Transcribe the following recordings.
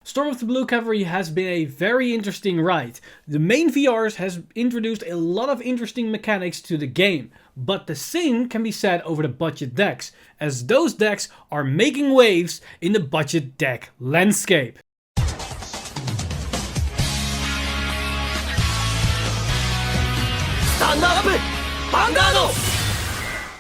Storm of the Blue Cavalry has been a very interesting ride. The main VRs has introduced a lot of interesting mechanics to the game, but the same can be said over the budget decks, as those decks are making waves in the budget deck landscape. Stand up! Vanguard!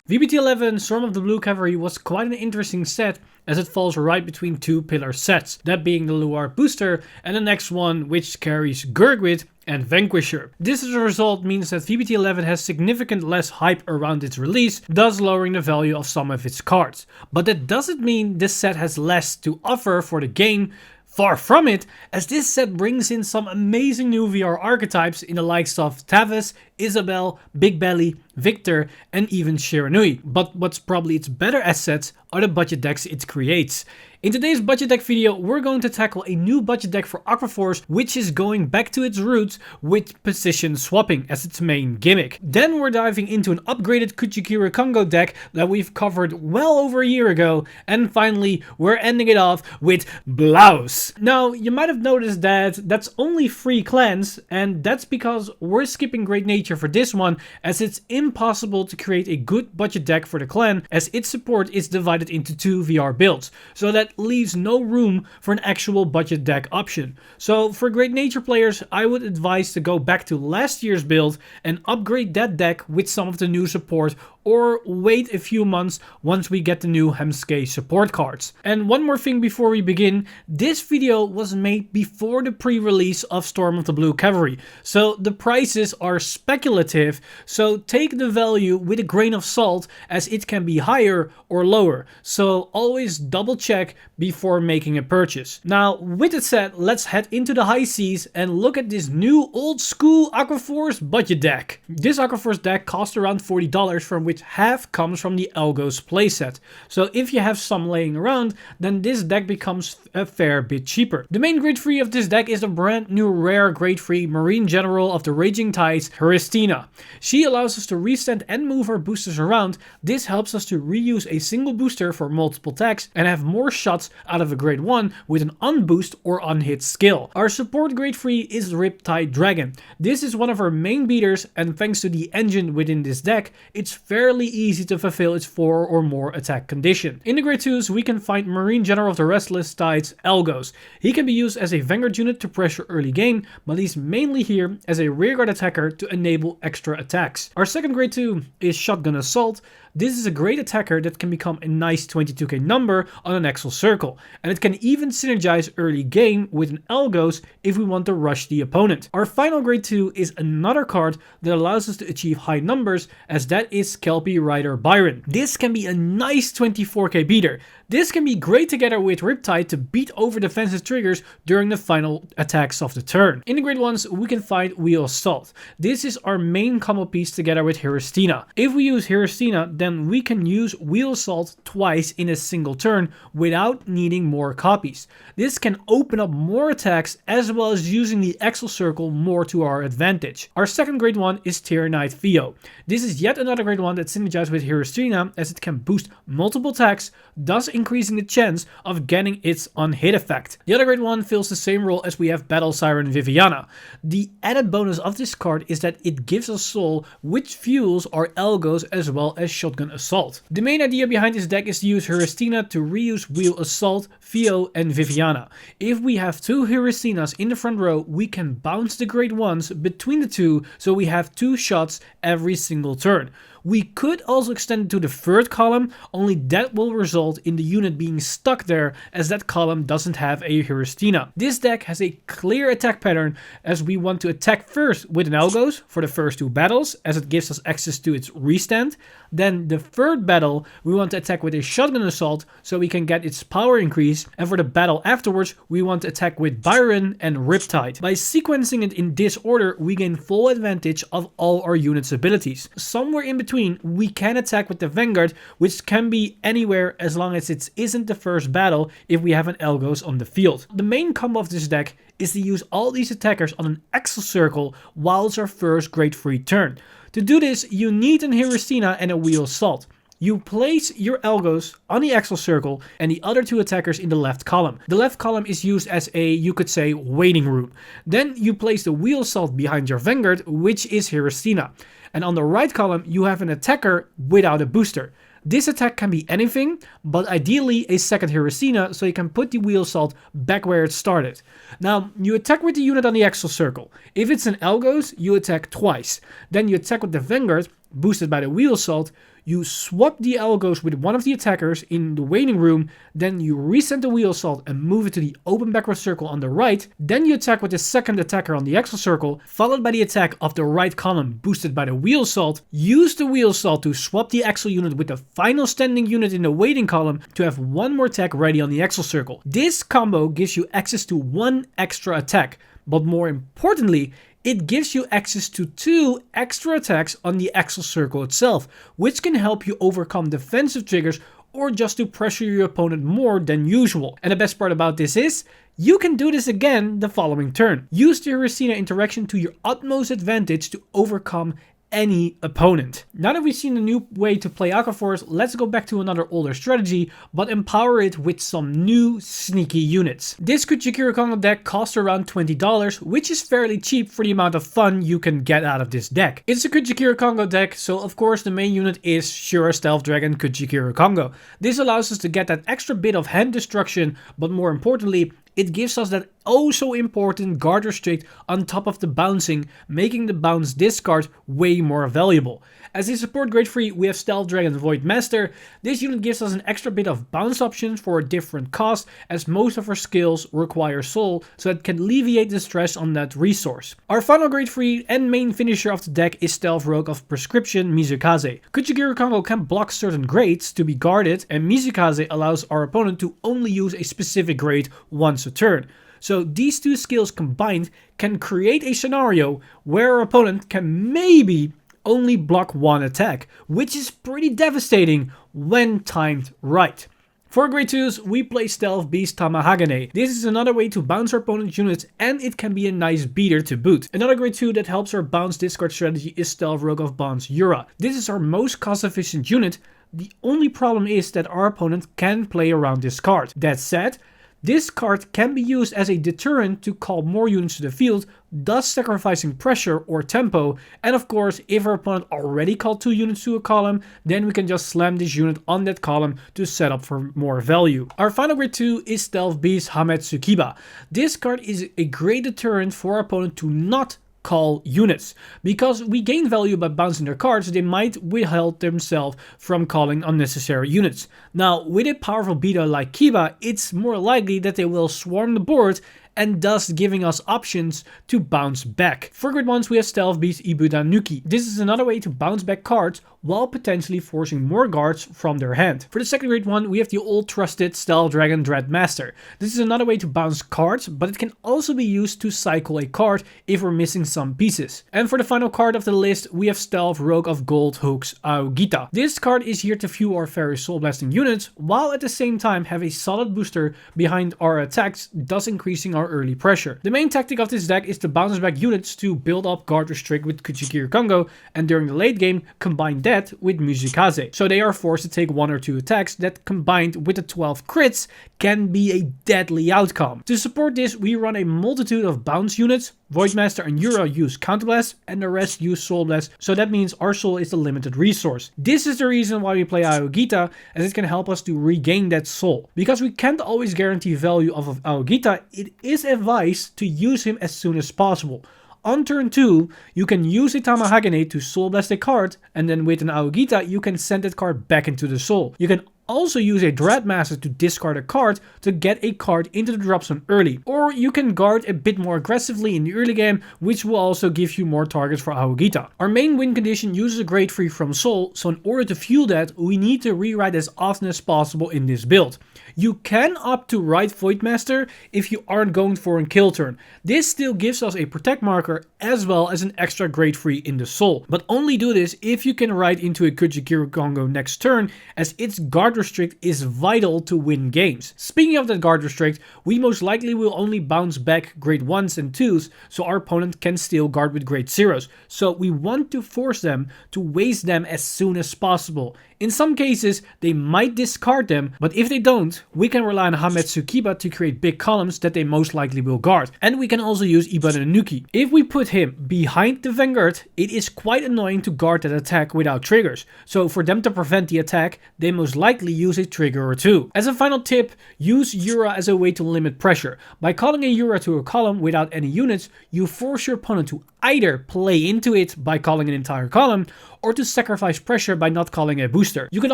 VBT11 Storm of the Blue Cavalry was quite an interesting set, as it falls right between two pillar sets, that being the Luar booster and the next one which carries Gurgwit and Vanquisher. This as a result means that VBT11 has significant less hype around its release, thus lowering the value of some of its cards. But that doesn't mean this set has less to offer for the game. Far from it, as this set brings in some amazing new VR archetypes in the likes of Tavis, Isabel, Big Belly, Victor, and even Shiranui. But what's probably its better assets are the budget decks it creates. In today's budget deck video, we're going to tackle a new budget deck for Aqua Force, which is going back to its roots with position swapping as its main gimmick. Then we're diving into an upgraded Kuchikiri Kongo deck that we've covered well over a year ago. And finally, we're ending it off with BLAUS. Now, you might have noticed that that's only 3 clans, and that's because we're skipping Great Nature for this one, as it's impossible to create a good budget deck for the clan, as its support is divided into 2 VR builds. So that leaves no room for an actual budget deck option. So for Great Nature players, I would advise to go back to last year's build and upgrade that deck with some of the new support, or wait a few months once we get the new Hemske support cards. And one more thing before we begin, this video was made before the pre-release of Storm of the Blue Cavalry, so the prices are speculative, so take the value with a grain of salt, as it can be higher or lower, so always double check before making a purchase. Now with that said, let's head into the high seas and look at this new old school Aqua Force budget deck. This Aqua Force deck costs around $40, from which half comes from the Elgos playset. So if you have some laying around, then this deck becomes a fair bit cheaper. The main grade 3 of this deck is the brand new rare grade 3 Marine General of the Raging Tides, Hristina. She allows us to restand and move our boosters around. This helps us to reuse a single booster for multiple attacks and have more shots out of a grade 1 with an unboost or unhit skill. Our support grade 3 is Riptide Dragon. This is one of our main beaters, and thanks to the engine within this deck, it's fairly easy to fulfill its 4 or more attack condition. In the grade 2s, we can find Marine General of the Restless Tides, Elgos. He can be used as a Vanguard unit to pressure early game, but he's mainly here as a rearguard attacker to enable extra attacks. Our second grade 2 is Shotgun Assault. This is a great attacker that can become a nice 22k number on an Axel circle, and it can even synergize early game with an Elgos if we want to rush the opponent. Our final grade 2 is another card that allows us to achieve high numbers, as that is Kelpie Rider Byron. This can be a nice 24k beater. This can be great together with Riptide to beat over defensive triggers during the final attacks of the turn. In the grade 1s, we can find Wheel Assault. This is our main combo piece together with Hristina. If we use Hristina, then we can use Wheel Assault twice in a single turn without needing more copies. This can open up more attacks, as well as using the Axel circle more to our advantage. Our second grade 1 is Tyrannite Theo. This is yet another grade 1 that synergizes with Hristina, as it can boost multiple attacks, thus increasing the chance of getting its unhit effect. The other grade 1 fills the same role as we have Battle Siren Viviana. The added bonus of this card is that it gives us soul, which fuels our Elgos as well as Shotgun Assault. The main idea behind this deck is to use Hristina to reuse Wheel Assault, Theo, and Viviana. If we have 2 Hristinas in the front row, we can bounce the grade 1s between the 2, so we have 2 shots every single turn. We could also extend it to the third column, only that will result in the unit being stuck there, as that column doesn't have a Hristina. This deck has a clear attack pattern, as we want to attack first with an Elgos for the first 2 battles, as it gives us access to its restand. Then the third battle, we want to attack with a Shotgun Assault so we can get its power increase, and for the battle afterwards, we want to attack with Byron and Riptide. By sequencing it in this order, we gain full advantage of all our units' abilities. Somewhere in between, we can attack with the Vanguard, which can be anywhere as long as it isn't the first battle if we have an Elgos on the field. The main combo of this deck is to use all these attackers on an Axel circle while it's our first grade 3 turn. To do this, you need an Hristina and a Wheel Assault. You place your Elgos on the axial circle and the other 2 attackers in the left column. The left column is used as a, you could say, waiting room. Then you place the wheel salt behind your Vanguard, which is Hiristina. And on the right column, you have an attacker without a booster. This attack can be anything, but ideally a second Hiristina, so you can put the wheel salt back where it started. Now, you attack with the unit on the axial circle. If it's an Elgos, you attack twice. Then you attack with the Vanguard, boosted by the wheel salt. You swap the Elgos with one of the attackers in the waiting room, then you reset the wheel salt and move it to the open backward circle on the right. Then you attack with the second attacker on the axial circle, followed by the attack of the right column boosted by the wheel salt. Use the wheel salt to swap the axial unit with the final standing unit in the waiting column to have one more attack ready on the axial circle. This combo gives you access to 1 extra attack, but more importantly, it gives you access to 2 extra attacks on the axial circle itself, which can help you overcome defensive triggers or just to pressure your opponent more than usual. And the best part about this is, you can do this again the following turn. Use the Hiristina interaction to your utmost advantage to overcome any opponent. Now that we've seen a new way to play Aqua Force, let's go back to another older strategy, but empower it with some new sneaky units. This Kuchikiri Kongo deck costs around $20, which is fairly cheap for the amount of fun you can get out of this deck. It's a Kuchikiri Kongo deck, so of course the main unit is Shura Stealth Dragon Kuchikiri Kongo. This allows us to get that extra bit of hand destruction, but more importantly, it gives us that oh so important guard restrict on top of the bouncing, making the bounce discard way more valuable. As a support grade 3, we have Stealth Dragon Void Master. This unit gives us an extra bit of bounce options for a different cost, as most of our skills require soul, so it can alleviate the stress on that resource. Our final grade 3 and main finisher of the deck is Stealth Rogue of Prescription Mizukaze. Kuchikiri Kongo can block certain grades to be guarded, and Mizukaze allows our opponent to only use a specific grade once a turn. So these 2 skills combined can create a scenario where our opponent can maybe only block 1 attack, which is pretty devastating when timed right. For grade 2s, we play Stealth Beast Tamahagane. This is another way to bounce our opponent's units, and it can be a nice beater to boot. Another grade 2 that helps our bounce discard strategy is Stealth Rogue of Bonds Yura. This is our most cost efficient unit. The only problem is that our opponent can play around this card. That said, this card can be used as a deterrent to call more units to the field, thus sacrificing pressure or tempo. And of course, if our opponent already called 2 units to a column, then we can just slam this unit on that column to set up for more value. Our final grade 2 is Stealth Beast Hametsukiba. This card is a great deterrent for our opponent to not call units. Because we gain value by bouncing their cards, they might withhold themselves from calling unnecessary units. Now, with a powerful beater like Kiba, it's more likely that they will swarm the board and thus giving us options to bounce back. For grade 1s, we have Stealth Beast Ibuda Nuki. This is another way to bounce back cards while potentially forcing more guards from their hand. For the second grade 1, we have the old trusted Stealth Dragon Dread Master. This is another way to bounce cards, but it can also be used to cycle a card if we're missing some pieces. And for the final card of the list, we have Stealth Rogue of Gold Hooks Aogita. This card is here to fuel our very soul blasting units, while at the same time have a solid booster behind our attacks, thus increasing our early pressure. The main tactic of this deck is to bounce back units to build up guard restrict with Kuchikiri Kongo, and during the late game combine that with Mizukaze. So they are forced to take 1 or 2 attacks that combined with the 12 crits can be a deadly outcome. To support this, we run a multitude of bounce units. Voidmaster and Yura use Counterblast and the rest use Soul Blast, so that means our soul is the limited resource. This is the reason why we play Aogita, as it can help us to regain that soul. Because we can't always guarantee value of Aogita, it is advised to use him as soon as possible. On turn 2, you can use a Tamahagane to Soul Blast a card, and then with an Aogita you can send that card back into the soul. You can also use a Dreadmaster to discard a card to get a card into the drop zone early. Or you can guard a bit more aggressively in the early game, which will also give you more targets for Aogita. Our main win condition uses a grade 3 from Soul, so in order to fuel that, we need to rewrite as often as possible in this build. You can opt to write Voidmaster if you aren't going for a kill turn. This still gives us a protect marker as well as an extra grade 3 in the soul. But only do this if you can write into a Kuchikiri Kongo next turn, as its guard restrict is vital to win games. Speaking of that guard restrict, we most likely will only bounce back grade 1s and 2s, so our opponent can still guard with grade 0s. So we want to force them to waste them as soon as possible. In some cases, they might discard them, but if they don't, we can rely on Hametsu Kiba to create big columns that they most likely will guard. And we can also use Iba no Nuki. If we put him behind the Vanguard, it is quite annoying to guard that attack without triggers. So for them to prevent the attack, they most likely use a trigger or two. As a final tip, use Yura as a way to limit pressure. By calling a Yura to a column without any units, you force your opponent to either play into it by calling an entire column, or to sacrifice pressure by not calling a booster. You can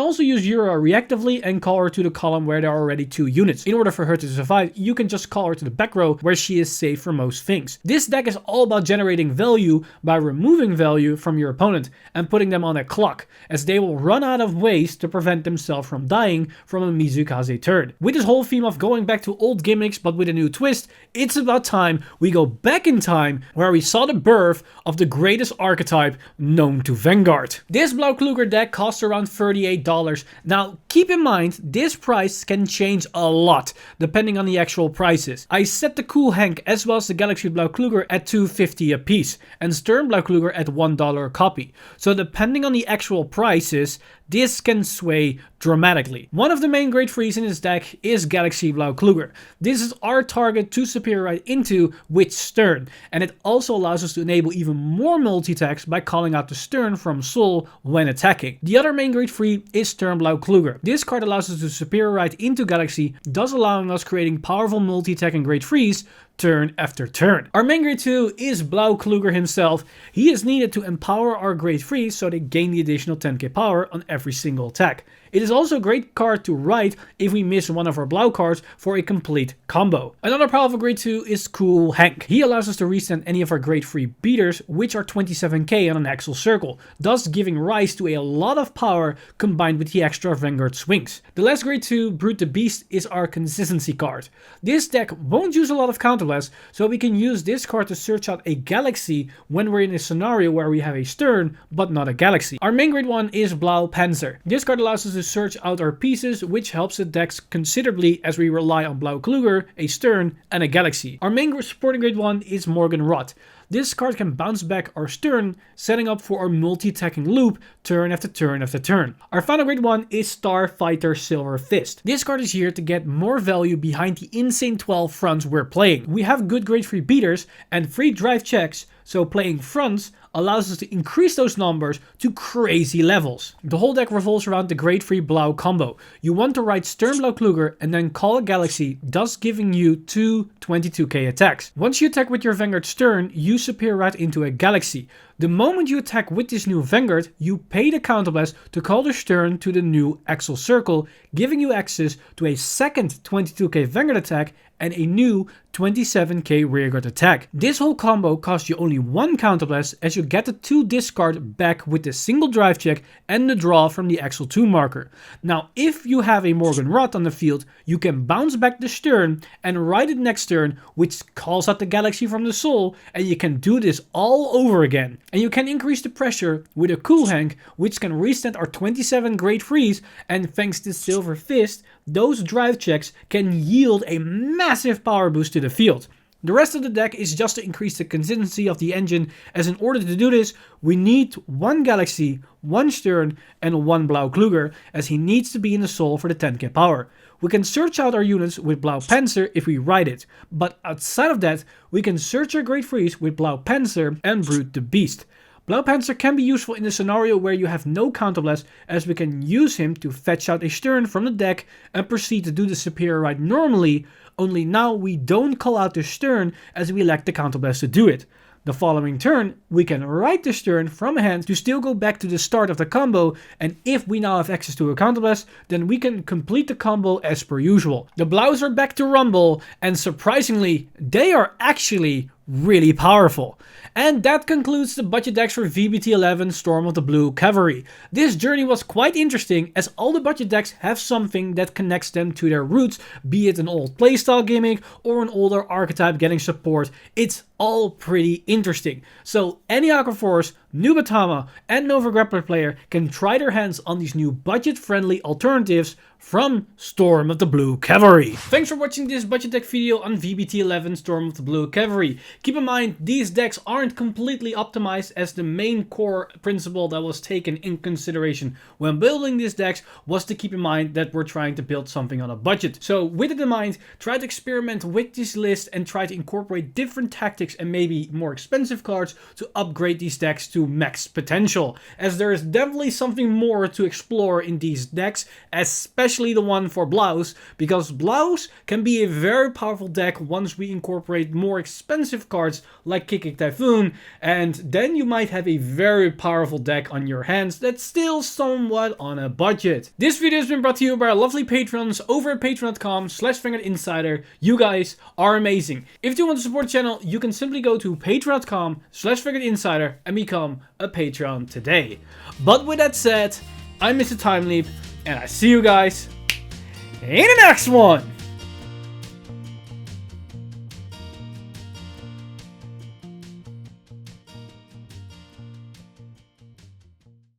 also use Yura reactively and call her to the column where there are already 2 units. In order for her to survive, you can just call her to the back row where she is safe from most things. This deck is all about generating value by removing value from your opponent and putting them on a clock, as they will run out of ways to prevent themselves from dying from a Mizukaze turn. With this whole theme of going back to old gimmicks but with a new twist, it's about time we go back in time where we saw the birth of the greatest archetype known to Vanguard. This Blau Kluger deck costs around $38. Now keep in mind, this price can change a lot depending on the actual prices. I set the Cool Hank as well as the Galaxy Blau Kluger at $2.50 a piece and Stern Blau Kluger at $1 a copy. So depending on the actual prices, this can sway dramatically. One of the main grade 3s in this deck is Galaxy Blau Kluger. This is our target to superiorite into with Stern, and it also allows us to enable even more multi-attacks by calling out the Stern from Soul when attacking. The other main grade 3 is Stern Blau Kluger. This card allows us to superiorite into Galaxy, thus allowing us creating powerful multi-attacking grade 3s turn after turn. Our main grade 2 is Blau Kluger himself. He is needed to empower our grade 3s so they gain the additional 10k power on every single attack. It is also a great card to write if we miss one of our Blau cards for a complete combo. Another powerful grade 2 is Cool Hank. He allows us to resend any of our grade 3 beaters, which are 27k on an axial circle, thus giving rise to a lot of power combined with the extra Vanguard swings. The last grade 2, Brute the Beast, is our consistency card. This deck won't use a lot of counterblast, so we can use this card to search out a Galaxy when we're in a scenario where we have a Stern but not a Galaxy. Our main grade 1 is Blau Panzer. This card allows us to search out our pieces, which helps the decks considerably as we rely on Blau Kluger, a Stern, and a Galaxy. Our main supporting grade 1 is Morgan Rot. This card can bounce back our Stern, setting up for our multi-attacking loop turn after turn after turn. Our final grade 1 is Starfighter Silver Fist. This card is here to get more value behind the insane 12 fronts we're playing. We have good grade 3 beaters and free drive checks, so playing fronts allows us to increase those numbers to crazy levels. The whole deck revolves around the grade 3 Blau combo. You want to write Stern Blau Kluger and then call a Galaxy, thus giving you 2 22k attacks. Once you attack with your Vanguard Stern, you superiorite into a Galaxy. The moment you attack with this new Vanguard, you pay the counterblast to call the Stern to the new axial circle, giving you access to a second 22k Vanguard attack and a new 27k rearguard attack. This whole combo costs you only 1 counterblast as you get the 2 discard back with the single drive check and the draw from the Axel 2 marker. Now if you have a Morgan Rot on the field, you can bounce back the Stern and write it next turn, which calls out the Galaxy from the Soul, and you can do this all over again. And you can increase the pressure with a Cool Hank, which can reset our 27 grade 3s, and thanks to Silver Fist, those drive checks can yield a massive power boost to the field. The rest of the deck is just to increase the consistency of the engine, as in order to do this, we need 1 Galaxy, 1 Stern, and 1 Blau Kluger, as he needs to be in the Soul for the 10k power. We can search out our units with Blau Panzer if we write it, but outside of that, we can search our grade 3s with Blau Panzer and Brute the Beast. Blau Panzer can be useful in a scenario where you have no counterblast, as we can use him to fetch out a Stern from the deck and proceed to do the superiorite normally, only now we don't call out the Stern as we lack the counterblast to do it. The following turn, we can write the Stern from hand to still go back to the start of the combo, and if we now have access to a counterblast, then we can complete the combo as per usual. The Blaus are back to rumble, and surprisingly, they are actually really powerful. And that concludes the budget decks for VBT11 Storm of the Blue Cavalry. This journey was quite interesting, as all the budget decks have something that connects them to their roots, be it an old playstyle gimmick or an older archetype getting support. It's all pretty interesting. So any Aqua Force, Nubatama and Nova Grappler player can try their hands on these new budget friendly alternatives from Storm of the Blue Cavalry. Thanks for watching this budget deck video on VBT11 Storm of the Blue Cavalry. Keep in mind, these decks aren't completely optimized, as the main core principle that was taken in consideration when building these decks was to keep in mind that we're trying to build something on a budget. So with it in mind, try to experiment with this list and try to incorporate different tactics and maybe more expensive cards to upgrade these decks to max potential, as there is definitely something more to explore in these decks, especially the one for BLAUS, because BLAUS can be a very powerful deck once we incorporate more expensive cards like Kick Typhoon, and then you might have a very powerful deck on your hands that's still somewhat on a budget. This video has been brought to you by our lovely patrons over at patreon.com/VanguardInsider. You guys are amazing. If you want to support the channel, you can simply go to patreon.com/VanguardInsider and become a patron today. But with that said, I'm Mr. Time Leap, and I see you guys in the next one!